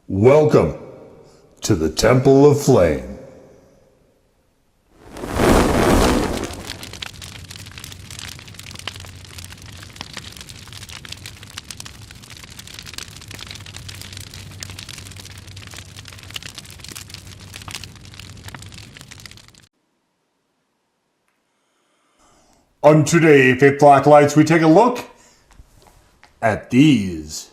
Welcome to the Temple of Flame. On today, Faith Black Lights, we take a look at these.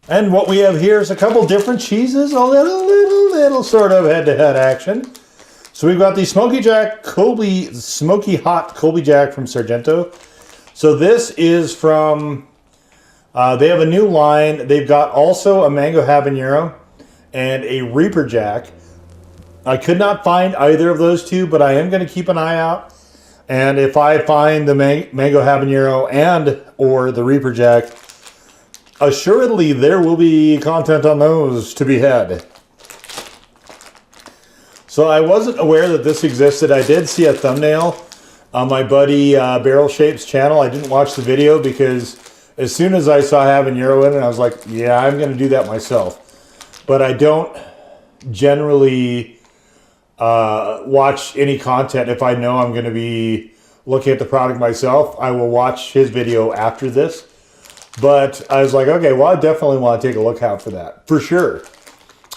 And what we have here is a couple different cheeses, a little sort of head-to-head action. So we've got the Smoky Hot Colby-Jack from Sargento. So this is from, they have a new line. They've got also a Mango Habanero and a Reaper Jack. I could not find either of those two, but I am going to keep an eye out. And if I find the Mango Habanero and or the Reaper Jack, assuredly there will be content on those to be had. So I wasn't aware that this existed. I did see a thumbnail on my buddy Barrel Shape's channel. I didn't watch the video because as soon as I saw habanero in it, I was like, yeah, I'm going to do that myself. But I don't generally watch any content if I know I'm going to be looking at the product myself. I will watch his video after this. But I was like, okay, well, I definitely want to take a look out for that, for sure.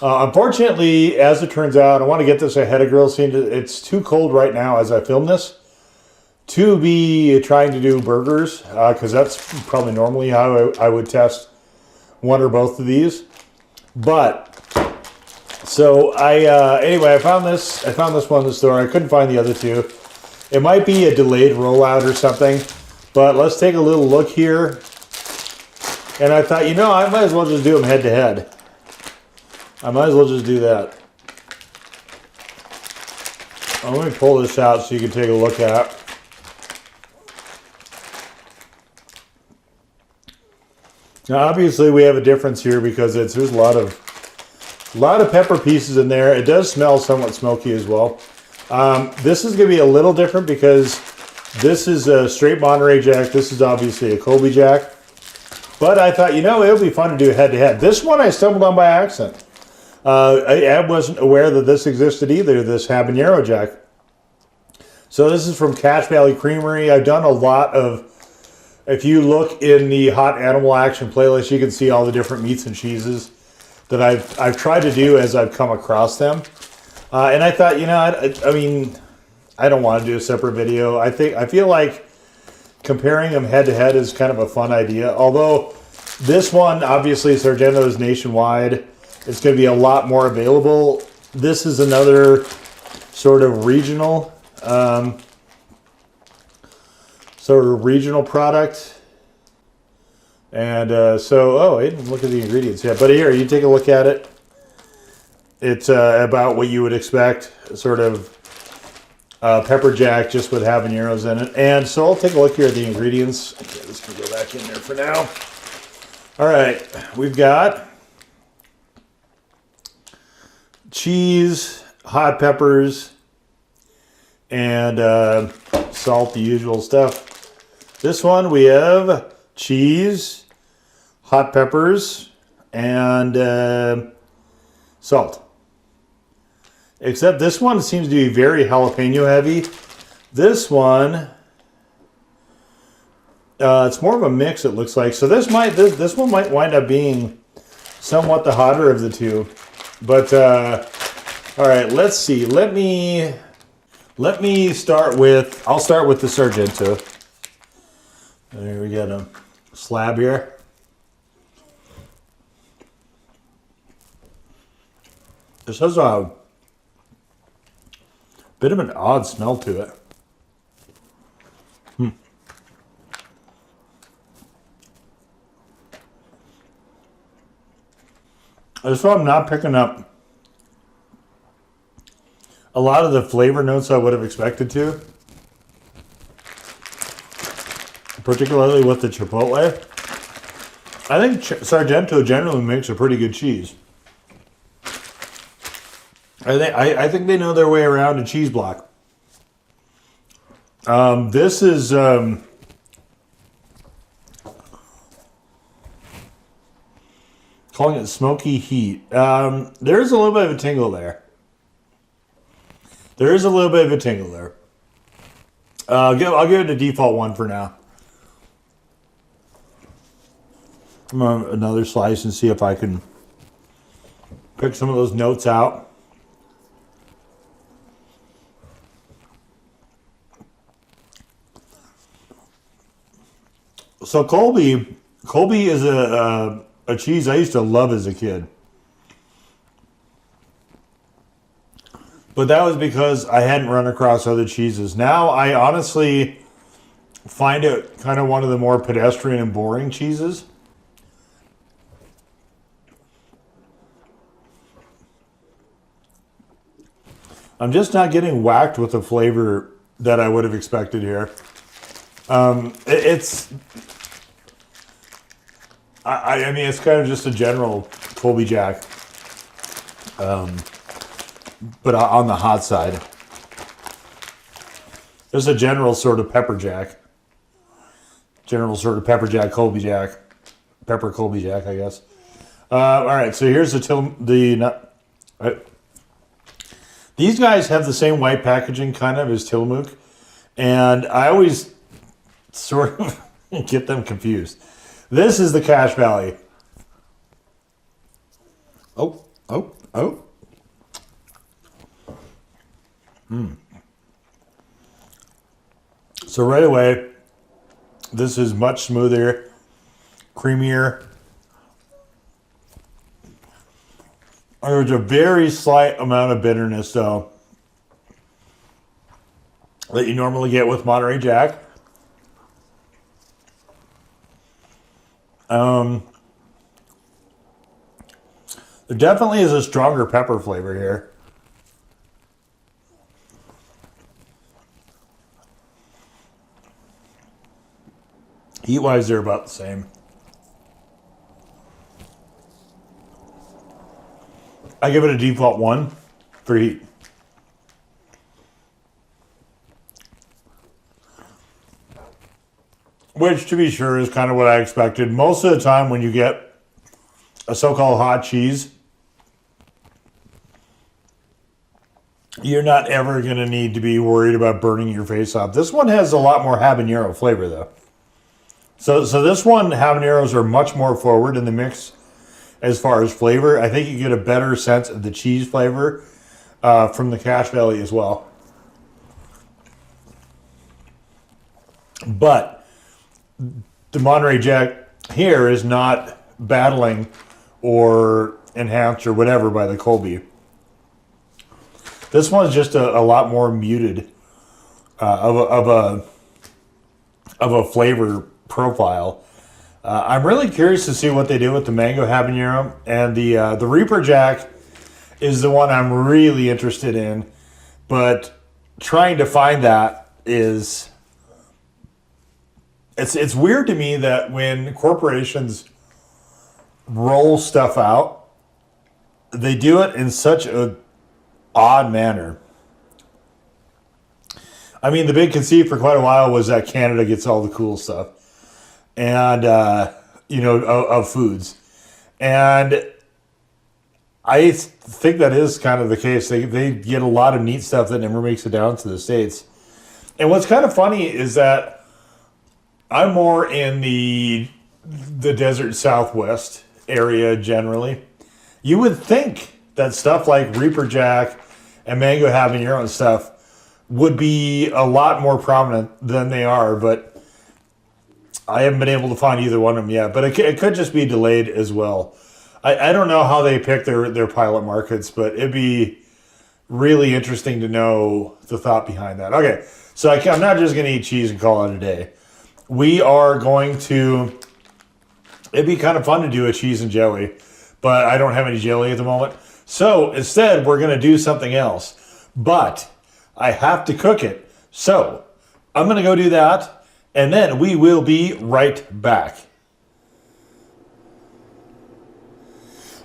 Unfortunately, as it turns out, I want to get this ahead of grill season. It's too cold right now as I film this to be trying to do burgers, because that's probably normally how I would test one or both of these. But so anyway, I found this one in the store. I couldn't find the other two. It might be a delayed rollout or something, but let's take a little look here. And I thought, you know, I might as well just do them head to head. I might as well just do that. Let me pull this out so you can take a look at it. Now, obviously, we have a difference here because there's a lot of pepper pieces in there. It does smell somewhat smoky as well. This is going to be a little different because this is a straight Monterey Jack. This is obviously a Colby Jack. But I thought, you know, it would be fun to do head-to-head. This one I stumbled on by accident. I wasn't aware that this existed either, this Habanero Jack. So this is from Cache Valley Creamery. I've done a lot of, if you look in the Hot Animal Action playlist, you can see all the different meats and cheeses that I've tried to do as I've come across them. And I thought, you know, I mean, I don't want to do a separate video. I feel like comparing them head-to-head is kind of a fun idea. Although this one, obviously, Sargento is nationwide. It's going to be a lot more available. This is another sort of regional product. And so, I didn't look at the ingredients yet. But here, you take a look at it. It's about what you would expect, sort of pepper jack just with habaneros in it. And so I'll take a look here at the ingredients. Okay, this can go back in there for now. All right, we've got cheese, hot peppers, and salt, the usual stuff. This one we have cheese, hot peppers, and salt. Except this one seems to be very jalapeno heavy. This one, it's more of a mix, it looks like. So this one might wind up being somewhat the hotter of the two. But all right, let's see. Let me start with. I'll start with the Sargento. There we got a slab here. This has a bit of an odd smell to it. This one I'm not picking up a lot of the flavor notes I would have expected to. Particularly with the chipotle. I think Sargento generally makes a pretty good cheese. I think they know their way around a cheese block. This is Calling it smoky heat. There is a little bit of a tingle there. There is a little bit of a tingle there. I'll give it a default 1 for now. I'm going to another slice and see if I can pick some of those notes out. So Colby is a cheese I used to love as a kid. But that was because I hadn't run across other cheeses. Now I honestly find it kind of one of the more pedestrian and boring cheeses. I'm just not getting whacked with the flavor that I would have expected here. I mean, it's kind of just a general Colby-Jack. But on the hot side. There's a general sort of pepper jack. General sort of pepper jack, Colby-Jack. Pepper Colby-Jack, I guess. All right, so here's these guys have the same white packaging kind of as Tillamook. And I always sort of get them confused. This is the Cache Valley. Oh. So right away, this is much smoother, creamier. There's a very slight amount of bitterness, though, that you normally get with Monterey Jack. There definitely is a stronger pepper flavor here. Heat-wise, they're about the same. I give it a default 1 for heat. Which, to be sure, is kind of what I expected. Most of the time when you get a so-called hot cheese, you're not ever going to need to be worried about burning your face off. This one has a lot more habanero flavor, though. So this one, habaneros are much more forward in the mix as far as flavor. I think you get a better sense of the cheese flavor from the Cache Valley as well. But the Monterey Jack here is not battling or enhanced or whatever by the Colby. This one's just a lot more muted of a flavor profile. I'm really curious to see what they do with the mango habanero, and the Reaper Jack is the one I'm really interested in, but trying to find that is it's weird to me that when corporations roll stuff out, they do it in such a odd manner. I mean, the big conceit for quite a while was that Canada gets all the cool stuff. And, of foods. And I think that is kind of the case. They get a lot of neat stuff that never makes it down to the States. And what's kind of funny is that I'm more in the desert Southwest area generally. You would think that stuff like Reaper Jack and Mango Habanero and stuff would be a lot more prominent than they are, but I haven't been able to find either one of them yet, but it could just be delayed as well. I don't know how they pick their pilot markets, but it'd be really interesting to know the thought behind that. Okay, so I'm not just going to eat cheese and call it a day. We are going to... It'd be kind of fun to do a cheese and jelly, but I don't have any jelly at the moment. So instead, we're going to do something else. But I have to cook it. So I'm going to go do that. And then we will be right back.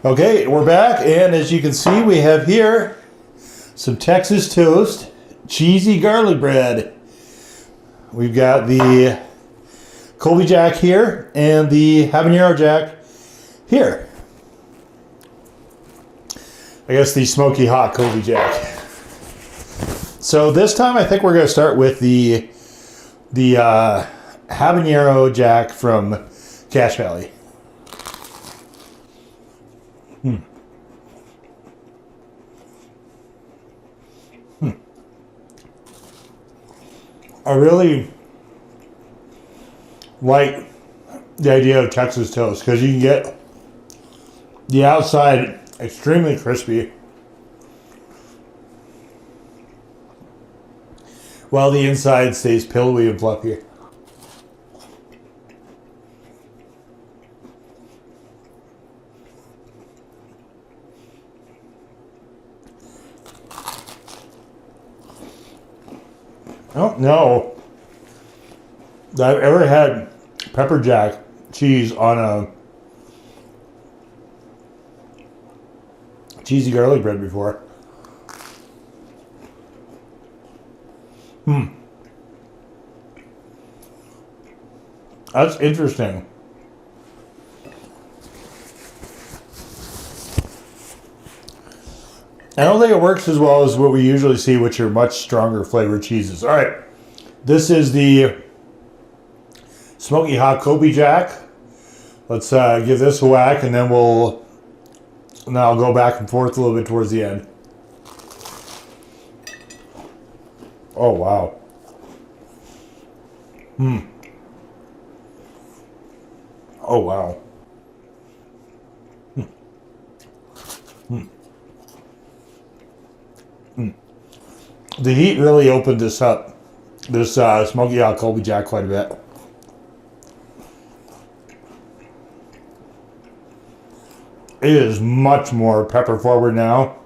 Okay, we're back. And as you can see, we have here some Texas toast, cheesy garlic bread. We've got the Colby-Jack here and the Habanero Jack here. I guess the Smoky Hot Colby-Jack. So this time I think we're going to start with the Habanero Jack from Cache Valley. I really like the idea of Texas toast because you can get the outside extremely crispy while the inside stays pillowy and fluffy. I don't know that I've ever had pepper jack cheese on a cheesy garlic bread before. That's interesting. I don't think it works as well as what we usually see, which are much stronger flavored cheeses. All right, this is the Smoky Hot Colby-Jack. Let's give this a whack, and then I'll go back and forth a little bit towards the end. Oh wow. Oh wow. The heat really opened this up, this Smoky Hot Colby-Jack, quite a bit. It is much more pepper forward now.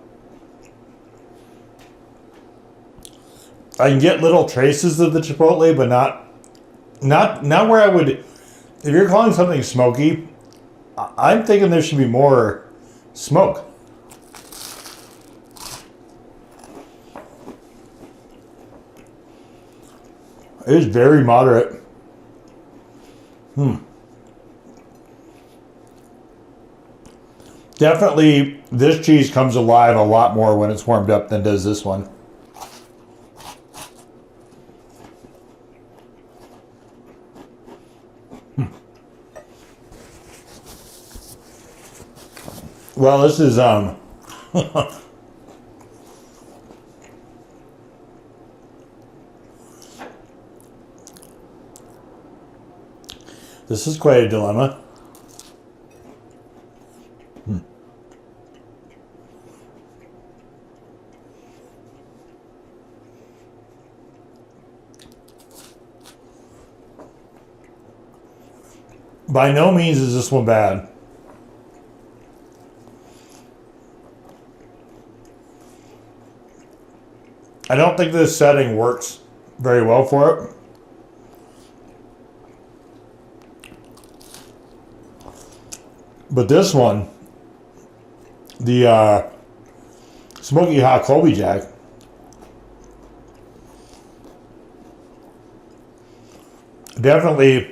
I can get little traces of the chipotle, but not where I would. If you're calling something smoky, I'm thinking there should be more smoke. It is very moderate. Definitely, this cheese comes alive a lot more when it's warmed up than does this one. Well, this is this is quite a dilemma. By no means is this one bad. I don't think this setting works very well for it. But this one, the Smoky Hot Colby-Jack, definitely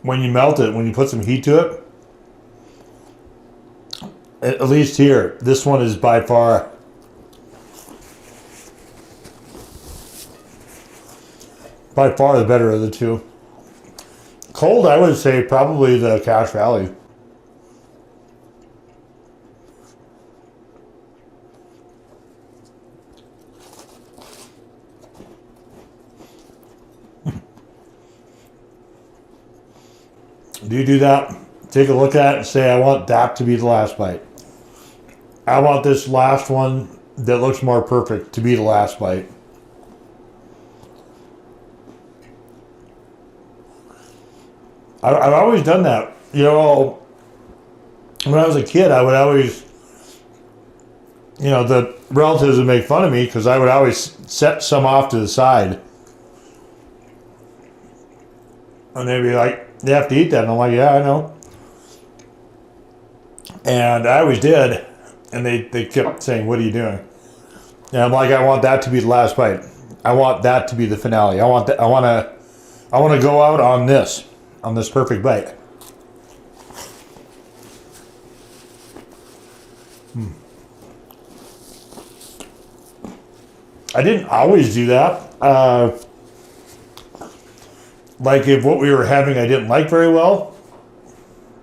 when you melt it, when you put some heat to it, at least here, this one is by far the better of the two. Cold, I would say probably the Cache Valley. Do you do that? Take a look at it and say, I want that to be the last bite. I want this last one that looks more perfect to be the last bite. I've always done that. You know, when I was a kid, I would always, you know, the relatives would make fun of me because I would always set some off to the side. And they'd be like, you have to eat that. And I'm like, yeah, I know. And I always did. And they kept saying, what are you doing? And I'm like, I want that to be the last bite. I want that to be the finale. I want to go out on this perfect bite. I didn't always do that. Like if what we were having I didn't like very well,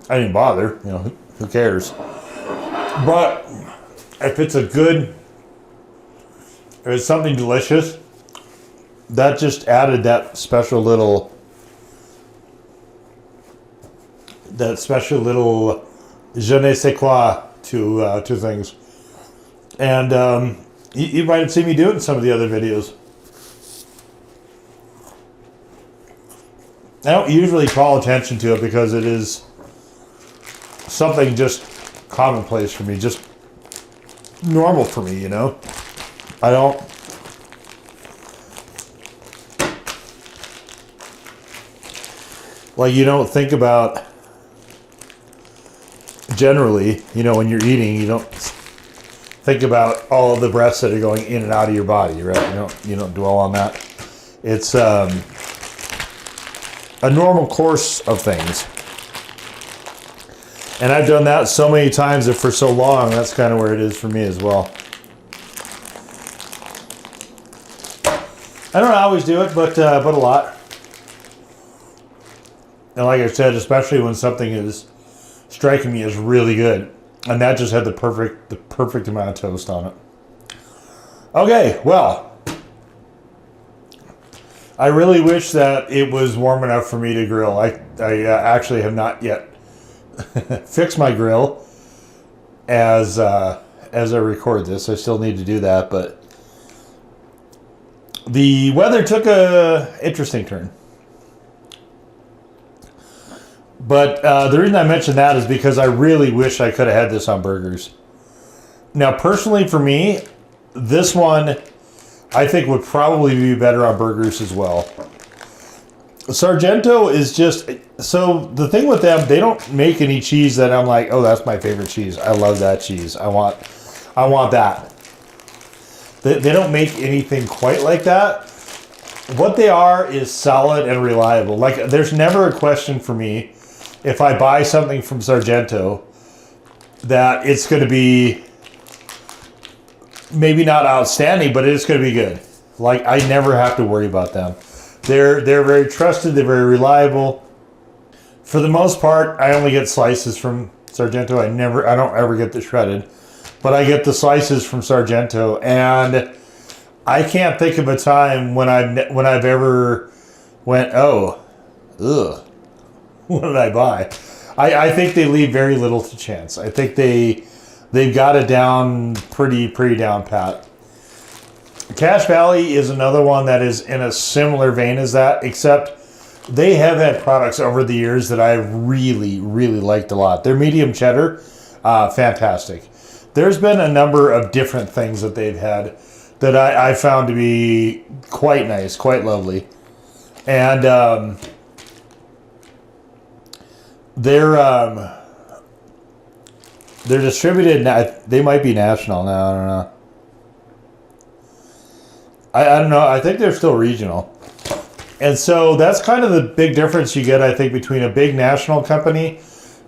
I didn't bother. You know, who cares? But if it's if it's something delicious, that just added that special little je ne sais quoi to things. And you might have seen me do it in some of the other videos. I don't usually call attention to it because it is something just commonplace for me, just normal for me, you know? I don't... Like, you don't think about... Generally, you know, when you're eating, you don't think about all of the breaths that are going in and out of your body, right? You don't dwell on that. It's a normal course of things. And I've done that so many times and for so long, that's kind of where it is for me as well. I don't always do it, but a lot. And like I said, especially when something is striking me as really good. And that just had the perfect amount of toast on it. Okay, well, I really wish that it was warm enough for me to grill. I actually have not yet fixed my grill as I record this. I still need to do that, but the weather took a interesting turn. But the reason I mention that is because I really wish I could have had this on burgers. Now, personally for me, this one I think would probably be better on burgers as well. Sargento is just... So the thing with them, they don't make any cheese that I'm like, oh, that's my favorite cheese. I love that cheese. I want that. They don't make anything quite like that. What they are is solid and reliable. Like, there's never a question for me if I buy something from Sargento that it's going to be maybe not outstanding, but it's going to be good. Like, I never have to worry about them. They're very trusted. They're very reliable. For the most part, I only get slices from Sargento. I don't ever get the shredded, but I get the slices from Sargento, and I can't think of a time when I've ever went, oh, ugh, what did I buy? I think they leave very little to chance. I think they've got it down pretty down pat. Cache Valley is another one that is in a similar vein as that, except they have had products over the years that I really liked a lot. Their medium cheddar, fantastic. There's been a number of different things that they've had that I found to be quite nice, quite lovely. And they're distributed now. They might be national now. I don't know. I don't know. I think they're still regional. And so that's kind of the big difference you get, I think, between a big national company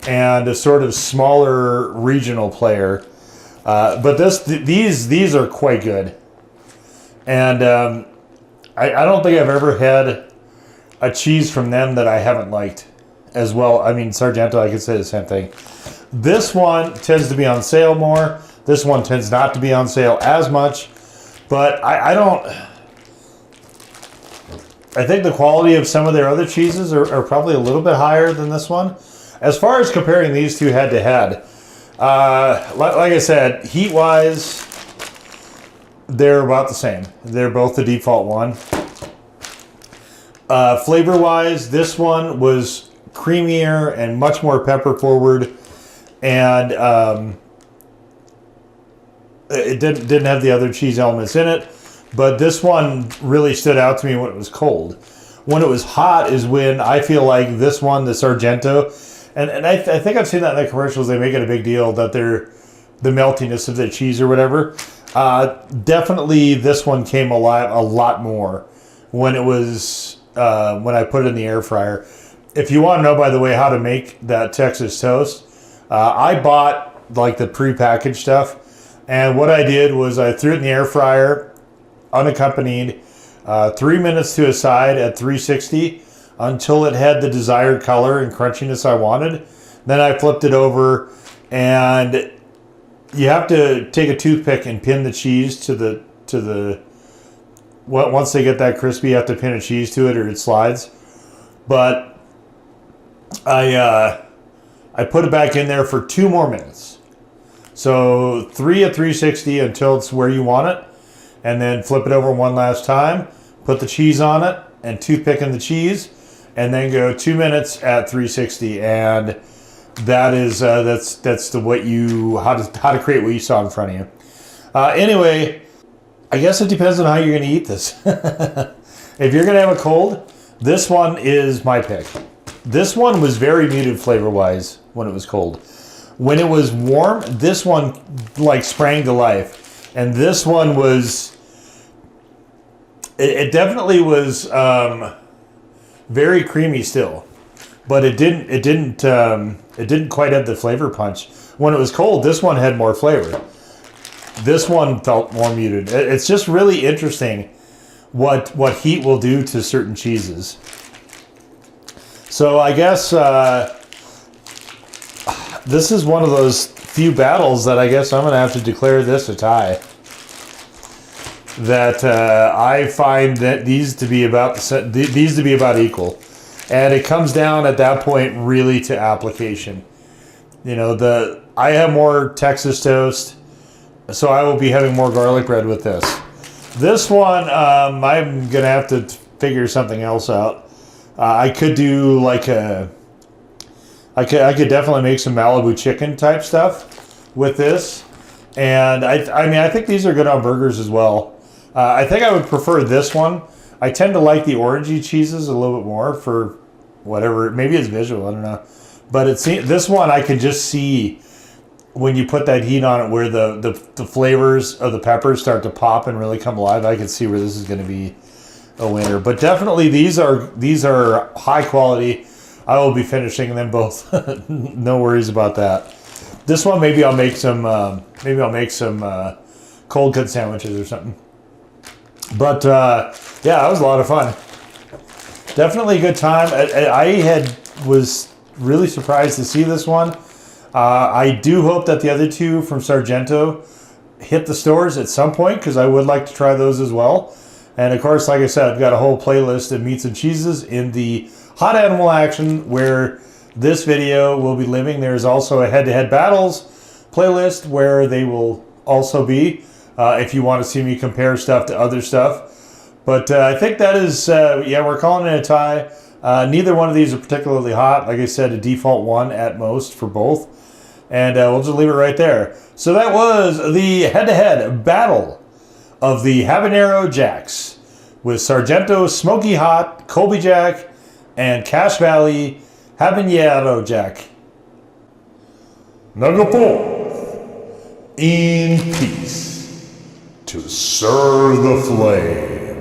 and a sort of smaller regional player. But these are quite good. And I don't think I've ever had a cheese from them that I haven't liked as well. I mean, Sargento, I could say the same thing. This one tends to be on sale more. This one tends not to be on sale as much. But I think the quality of some of their other cheeses are probably a little bit higher than this one. As far as comparing these two head to head, like I said, heat-wise, they're about the same. They're both the default one. Flavor-wise, this one was creamier and much more pepper-forward, and it didn't have the other cheese elements in it. But this one really stood out to me when it was cold. When it was hot is when I feel like this one, the Sargento, and I think I've seen that in the commercials. They make it a big deal that the meltiness of the cheese or whatever. Definitely this one came alive a lot more when it was when I put it in the air fryer. If you want to know, by the way, how to make that Texas toast, I bought like the prepackaged stuff, and what I did was I threw it in the air fryer. unaccompanied, 3 minutes to a side at 360 until it had the desired color and crunchiness I wanted. Then I flipped it over, and you have to take a toothpick and pin the cheese to the once they get that crispy, you have to pin a cheese to it or it slides. But I put it back in there for 2 more minutes. So 3 at 360 until it's where you want it, and then flip it over one last time, put the cheese on it, and toothpick in the cheese, and then go 2 minutes at 360. And that is that's the what you how to create what you saw in front of you. Anyway, I guess it depends on how you're going to eat this. If you're going to have a cold, this one is my pick. This one was very muted flavor-wise when it was cold. When it was warm, this one like sprang to life. And this one was, it definitely was very creamy still. But it didn't quite have the flavor punch. When it was cold, this one had more flavor. This one felt more muted. It's just really interesting what heat will do to certain cheeses. So I guess this is one of those few battles that I guess I'm going to have to declare this a tie. That I find that these to be about equal, and it comes down at that point really to application. You know, I have more Texas toast, so I will be having more garlic bread with this. This one, I'm gonna have to figure something else out. I could do like I could definitely make some Malibu chicken type stuff with this, and I mean I think these are good on burgers as well. I think I would prefer this one. I tend to like the orangey cheeses a little bit more for whatever. Maybe it's visual, I don't know, but this one I can just see when you put that heat on it, where the flavors of the peppers start to pop and really come alive. I can see where this is going to be a winner. But definitely these are high quality. I will be finishing them both. No worries about that. This one maybe I'll make some cold cut sandwiches or something. But yeah, that was a lot of fun. Definitely a good time. I was really surprised to see this one. I do hope that the other two from Sargento hit the stores at some point, because I would like to try those as well. And of course, like I said, I've got a whole playlist of meats and cheeses in the Hot Animal Action where this video will be living. There's also a head-to-head battles playlist where they will also be, if you want to see me compare stuff to other stuff. But I think that is, yeah, we're calling it a tie. Neither one of these are particularly hot. Like I said, a default 1 at most for both. And we'll just leave it right there. So that was the head-to-head battle of the Habanero Jacks with Sargento Smoky Hot Colby-Jack and Cache Valley Habanero Jack. Now go forth in peace to serve the flame.